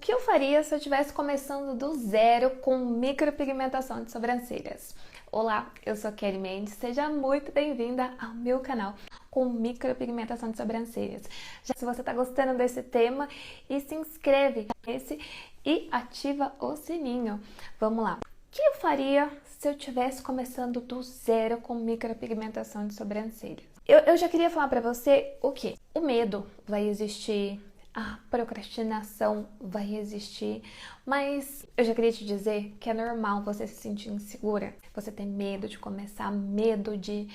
que eu faria se eu estivesse começando do zero com micropigmentação de sobrancelhas? Olá, eu sou Kelly Mendes, seja muito bem-vinda ao meu canal com micropigmentação de sobrancelhas. Já se você está gostando desse tema, se inscreve nesse e ativa o sininho. Vamos lá. O que eu faria se eu estivesse começando do zero com micropigmentação de sobrancelhas? Eu já queria falar para você o quê? O medo vai existir, a procrastinação vai existir, mas eu já queria te dizer que é normal você se sentir insegura, você ter medo de começar, medo de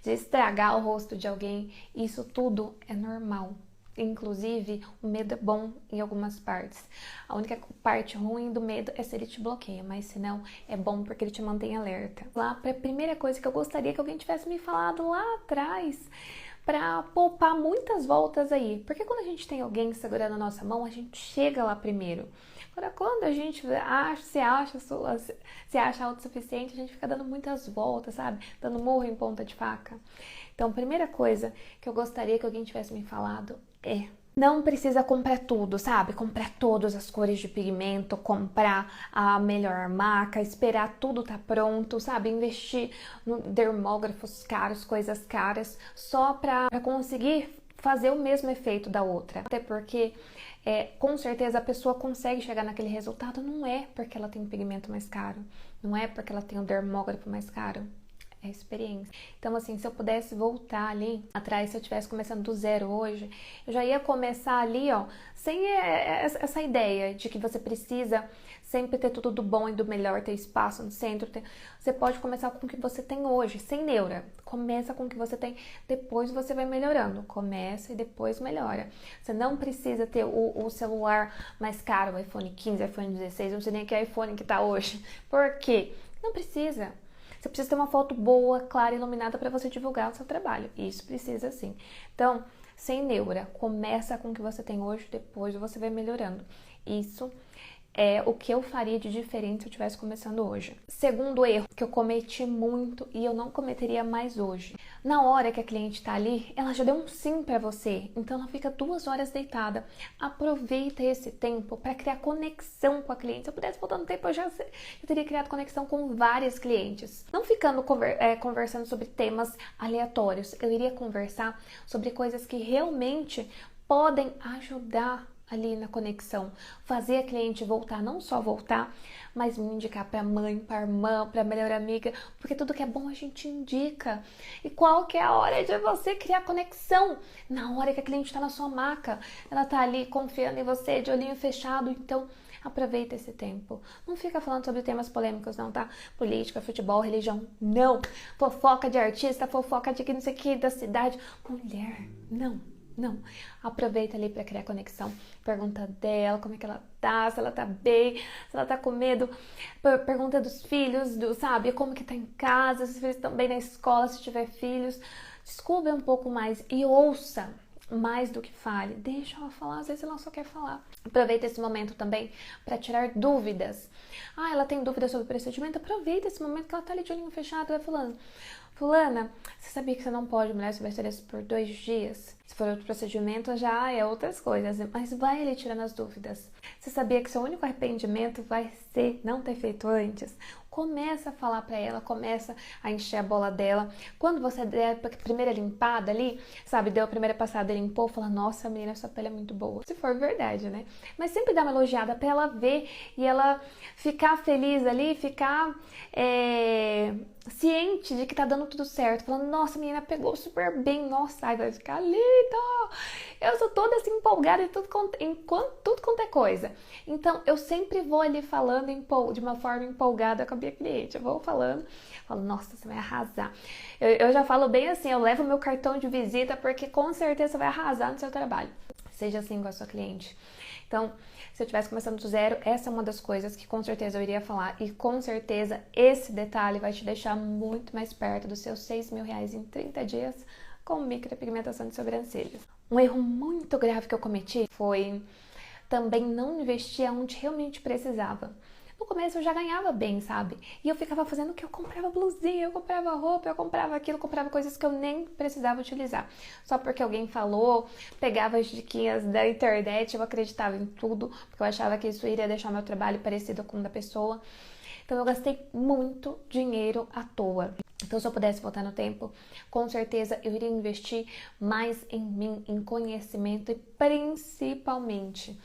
estragar o rosto de alguém, isso tudo é normal. Inclusive, o medo é bom em algumas partes. A única parte ruim do medo é se ele te bloqueia, mas se não, é bom porque ele te mantém alerta. Lá, para a primeira coisa que eu gostaria que alguém tivesse me falado lá atrás, para poupar muitas voltas aí. Porque quando a gente tem alguém segurando a nossa mão, a gente chega lá primeiro. Agora, quando a gente se acha autossuficiente, a gente fica dando muitas voltas, sabe? Dando murro em ponta de faca. Então, a primeira coisa que eu gostaria que alguém tivesse me falado é: não precisa comprar tudo, sabe? Comprar todas as cores de pigmento, comprar a melhor marca, esperar tudo tá pronto, sabe? Investir no dermógrafos caros, coisas caras, só pra conseguir fazer o mesmo efeito da outra. Até porque, com certeza, a pessoa consegue chegar naquele resultado, não é porque ela tem um pigmento mais caro, não é porque ela tem um dermógrafo mais caro. É experiência. Então, assim, se eu pudesse voltar ali atrás, se eu estivesse começando do zero hoje, eu já ia começar ali, ó, sem essa ideia de que você precisa sempre ter tudo do bom e do melhor, ter espaço no centro. Você pode começar com o que você tem hoje, sem neura. Começa com o que você tem, depois você vai melhorando. Começa e depois melhora. Você não precisa ter o celular mais caro, o iPhone 15, iPhone 16, não sei nem que iPhone que tá hoje. Por quê? Não precisa. Você precisa ter uma foto boa, clara e iluminada para você divulgar o seu trabalho. Isso precisa sim. Então, sem neura, começa com o que você tem hoje, depois você vai melhorando. Isso é o que eu faria de diferente se eu estivesse começando hoje. Segundo erro que eu cometi muito e eu não cometeria mais hoje. Na hora que a cliente está ali, ela já deu um sim para você, então ela fica 2 horas deitada. Aproveita esse tempo para criar conexão com a cliente. Se eu pudesse voltar no tempo, eu teria criado conexão com várias clientes. Não ficando conversando sobre temas aleatórios. Eu iria conversar sobre coisas que realmente podem ajudar ali na conexão, fazer a cliente voltar, não só voltar, mas me indicar para mãe, para irmã, para melhor amiga, porque tudo que é bom a gente indica. E qual que é a hora de você criar conexão? Na hora que a cliente está na sua maca, ela está ali confiando em você, de olhinho fechado, então aproveita esse tempo. Não fica falando sobre temas polêmicos não, tá? Política, futebol, religião, não. Fofoca de artista, fofoca de que não sei o que, da cidade. Mulher, não. Não, aproveita ali para criar conexão. Pergunta dela, como é que ela tá, se ela tá bem, se ela tá com medo. Pergunta dos filhos, sabe, como que tá em casa, se os filhos estão bem na escola, se tiver filhos. Descubra um pouco mais e ouça mais do que fale. Deixa ela falar, às vezes ela só quer falar. Aproveita esse momento também para tirar dúvidas. Ah, ela tem dúvidas sobre o procedimento? Aproveita esse momento que ela tá ali de olhinho fechado, vai falando: fulana, você sabia que você não pode mulher sobrancelhas por 2 dias? Se for outro procedimento, já é outras coisas, mas vai ali tirando as dúvidas. Você sabia que seu único arrependimento vai ser não ter feito antes? Começa a falar pra ela, começa a encher a bola dela. Quando você der a primeira limpada ali, sabe, deu a primeira passada e limpou, fala: nossa, menina, sua pele é muito boa. Se for verdade, né? Mas sempre dá uma elogiada pra ela ver e ela ficar feliz ali, ficar ciente de que tá dando tudo certo. Falando: nossa, menina, pegou super bem, nossa, ai, vai ficar lindo. Eu sou toda assim empolgada em tudo quanto é coisa. Então, eu sempre vou ali falando de uma forma empolgada com a minha cliente. Eu vou falando, falo: nossa, você vai arrasar. Eu já falo bem assim, eu levo meu cartão de visita porque com certeza você vai arrasar no seu trabalho. Seja assim com a sua cliente. Então, se eu estivesse começando do zero, essa é uma das coisas que com certeza eu iria falar. E com certeza esse detalhe vai te deixar muito mais perto dos seus R$6.000 em 30 dias com micropigmentação de sobrancelhas. Um erro muito grave que eu cometi foi também não investir onde realmente precisava. No começo eu já ganhava bem, sabe? E eu ficava fazendo o que? Eu comprava blusinha, eu comprava roupa, eu comprava aquilo, comprava coisas que eu nem precisava utilizar. Só porque alguém falou, pegava as diquinhas da internet, eu acreditava em tudo, porque eu achava que isso iria deixar meu trabalho parecido com o da pessoa. Então eu gastei muito dinheiro à toa. Então, se eu pudesse voltar no tempo, com certeza eu iria investir mais em mim, em conhecimento e principalmente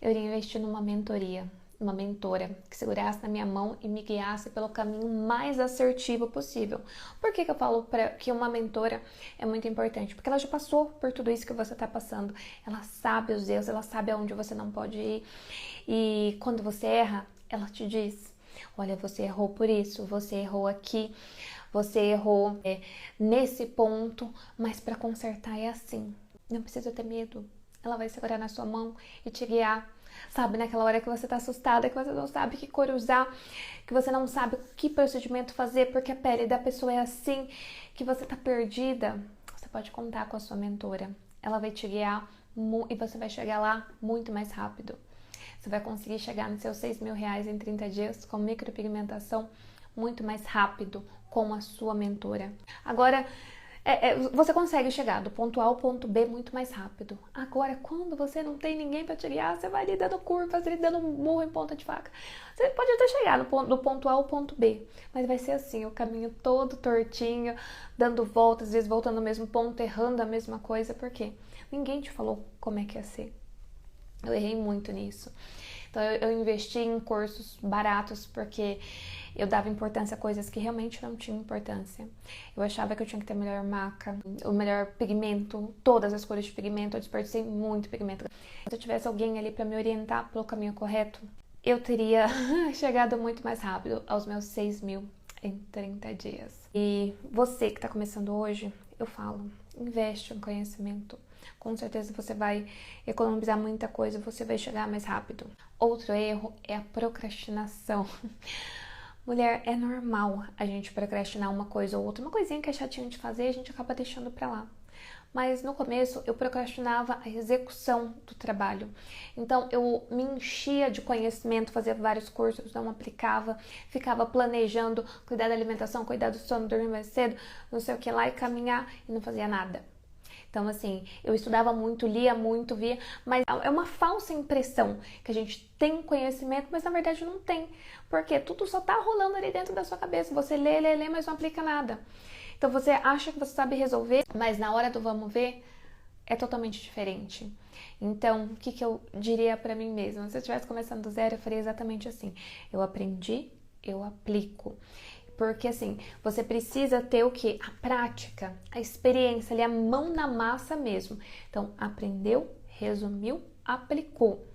eu iria investir numa mentoria, uma mentora que segurasse na minha mão e me guiasse pelo caminho mais assertivo possível. Por que eu falo que uma mentora é muito importante? Porque ela já passou por tudo isso que você está passando. Ela sabe os erros, ela sabe aonde você não pode ir. E quando você erra, ela te diz: olha, você errou por isso, você errou aqui, você errou nesse ponto, mas para consertar é assim. Não precisa ter medo. Ela vai segurar na sua mão e te guiar. Sabe, naquela hora que você tá assustada, que você não sabe que cor usar, que você não sabe que procedimento fazer porque a pele da pessoa é assim, que você tá perdida, você pode contar com a sua mentora. Ela vai te guiar e você vai chegar lá muito mais rápido. Você vai conseguir chegar nos seus R$6.000 em 30 dias com micropigmentação muito mais rápido com a sua mentora. Agora, você consegue chegar do ponto A ao ponto B muito mais rápido. Agora, quando você não tem ninguém para te guiar, você vai ali dando curvas, ali dando murro em ponta de faca. Você pode até chegar do ponto A ao ponto B, mas vai ser assim, o caminho todo tortinho, dando voltas, às vezes voltando no mesmo ponto, errando a mesma coisa, porque ninguém te falou como é que ia ser. Eu errei muito nisso. Então, eu investi em cursos baratos porque eu dava importância a coisas que realmente não tinham importância. Eu achava que eu tinha que ter a melhor maca, o melhor pigmento, todas as cores de pigmento. Eu desperdicei muito pigmento. Se eu tivesse alguém ali para me orientar pelo caminho correto, eu teria chegado muito mais rápido aos meus 6.000 em 30 dias. E você que está começando hoje, eu falo, investe em conhecimento. Com certeza você vai economizar muita coisa, você vai chegar mais rápido. Outro erro é a procrastinação. Mulher, é normal a gente procrastinar uma coisa ou outra. Uma coisinha que é chatinha de fazer, a gente acaba deixando pra lá. Mas no começo eu procrastinava a execução do trabalho. Então eu me enchia de conhecimento, fazia vários cursos, não aplicava, ficava planejando, cuidar da alimentação, cuidar do sono, dormir mais cedo, não sei o que lá e caminhar e não fazia nada. Então, assim, eu estudava muito, lia muito, via, mas é uma falsa impressão que a gente tem conhecimento, mas na verdade não tem, porque tudo só tá rolando ali dentro da sua cabeça. Você lê, mas não aplica nada. Então, você acha que você sabe resolver, mas na hora do vamos ver, é totalmente diferente. Então, o que eu diria pra mim mesma? Se eu estivesse começando do zero, eu faria exatamente assim. Eu aprendi, eu aplico. Porque assim, você precisa ter o quê? A prática, a experiência, ali, a mão na massa mesmo. Então, aprendeu, resumiu, aplicou.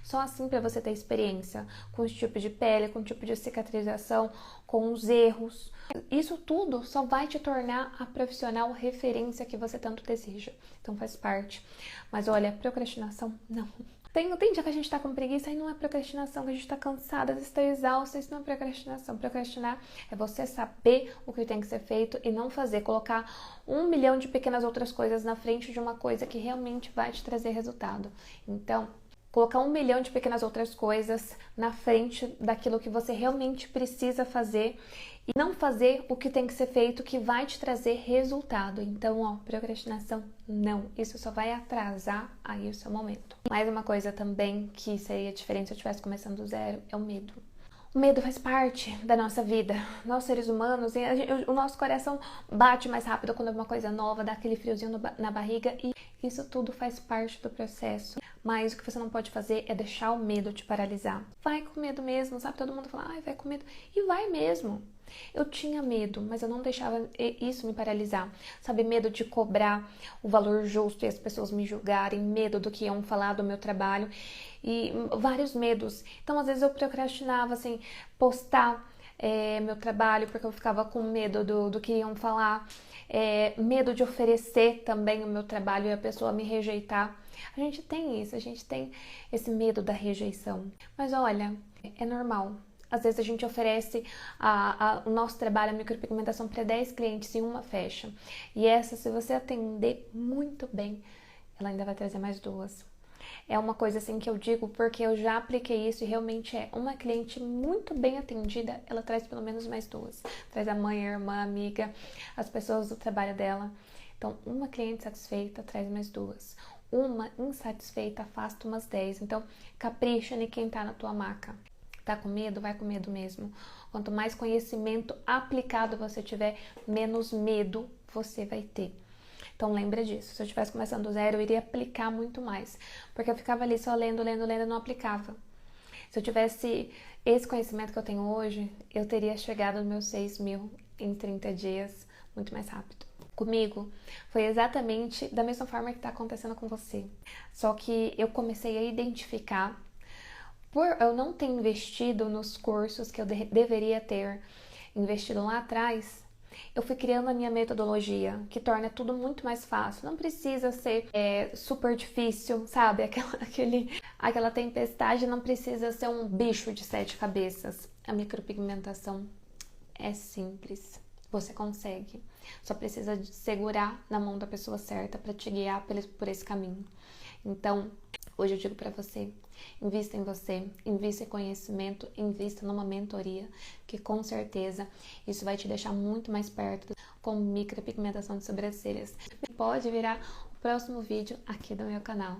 Só assim para você ter experiência com os tipos de pele, com o tipo de cicatrização, com os erros. Isso tudo só vai te tornar a profissional referência que você tanto deseja. Então faz parte. Mas olha, procrastinação, não. Tem dia que a gente tá com preguiça e não é procrastinação, que a gente tá cansada, está exausta, isso não é procrastinação. Procrastinar é você saber o que tem que ser feito e não fazer, colocar 1 milhão de pequenas outras coisas na frente de uma coisa que realmente vai te trazer resultado. Então, colocar 1 milhão de pequenas outras coisas na frente daquilo que você realmente precisa fazer e não fazer o que tem que ser feito que vai te trazer resultado. Então, ó, procrastinação não. Isso só vai atrasar aí o seu momento. Mais uma coisa também que seria diferente se eu estivesse começando do zero é o medo. O medo faz parte da nossa vida. Nós, seres humanos, o nosso coração bate mais rápido quando é uma coisa nova, dá aquele friozinho na barriga e isso tudo faz parte do processo. Mas o que você não pode fazer é deixar o medo te paralisar. Vai com medo mesmo, sabe? Todo mundo fala, ai, vai com medo. E vai mesmo. Eu tinha medo, mas eu não deixava isso me paralisar. Sabe, medo de cobrar o valor justo e as pessoas me julgarem, medo do que iam falar do meu trabalho e vários medos. Então, às vezes eu procrastinava, assim, postar meu trabalho porque eu ficava com medo do que iam falar. Medo de oferecer também o meu trabalho e a pessoa me rejeitar. A gente tem isso, a gente tem esse medo da rejeição. Mas olha, é normal. Às vezes a gente oferece o nosso trabalho, a micropigmentação, para 10 clientes e uma fecha. E essa, se você atender muito bem, ela ainda vai trazer mais 2. É uma coisa assim que eu digo porque eu já apliquei isso e realmente é. Uma cliente muito bem atendida, ela traz pelo menos mais duas. Traz a mãe, a irmã, a amiga, as pessoas do trabalho dela. Então, uma cliente satisfeita traz mais duas. Uma insatisfeita afasta umas 10. Então, capricha em quem tá na tua maca. Tá com medo? Vai com medo mesmo. Quanto mais conhecimento aplicado você tiver, menos medo você vai ter. Então lembra disso, se eu estivesse começando do zero, eu iria aplicar muito mais, porque eu ficava ali só lendo, e não aplicava. Se eu tivesse esse conhecimento que eu tenho hoje, eu teria chegado nos meus 6.000 em 30 dias, muito mais rápido. Comigo, foi exatamente da mesma forma que está acontecendo com você. Só que eu comecei a identificar, por eu não ter investido nos cursos que eu deveria ter investido lá atrás, eu fui criando a minha metodologia, que torna tudo muito mais fácil. Não precisa ser super difícil, sabe? Aquela tempestade não precisa ser um bicho de 7 cabeças. A micropigmentação é simples. Você consegue. Só precisa de segurar na mão da pessoa certa para te guiar por esse caminho. Então, hoje eu digo para você, invista em você, invista em conhecimento, invista numa mentoria, que com certeza isso vai te deixar muito mais perto com micropigmentação de sobrancelhas. Pode virar o próximo vídeo aqui do meu canal.